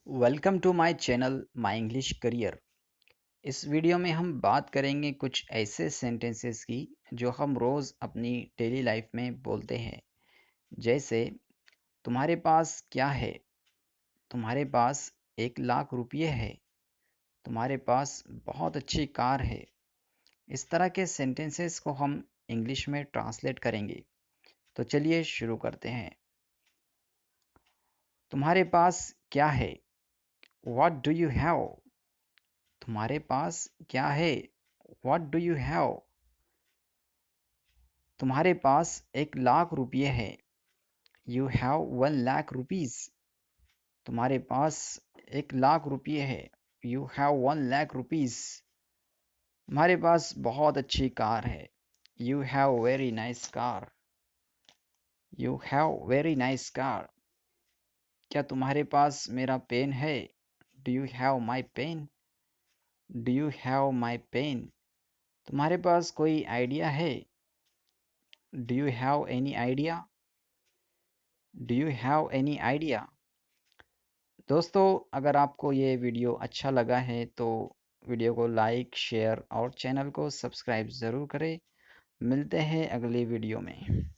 Welcome to my channel my English career. इस video में हम बात करेंगे कुछ ऐसे सेंटेंसेस की जो हम रोज़ अपनी डेली लाइफ में बोलते हैं। जैसे तुम्हारे पास क्या है? तुम्हारे पास 1 लाख रुपये है। तुम्हारे पास बहुत अच्छी कार है। इस तरह के सेंटेंसेस को हम इंग्लिश में ट्रांसलेट करेंगे। तो चलिए शुरू करते हैं। तुम्हारे पास क्या है? What do you have? तुम्हारे पास क्या है? What do you have? तुम्हारे पास 1 लाख रुपये है। You have 1 lakh rupees. तुम्हारे पास 1 लाख रुपये है। You have 1 lakh rupees. तुम्हारे पास बहुत अच्छी कार है। You have very nice car. You have very nice car. क्या तुम्हारे पास मेरा पेन है? Do you have my pen? Do you have my pen? तुम्हारे पास कोई आइडिया है? Do you have any idea? Do you have any idea? दोस्तों, अगर आपको ये वीडियो अच्छा लगा है तो वीडियो को लाइक, शेयर और चैनल को सब्सक्राइब ज़रूर करें। मिलते हैं अगली वीडियो में।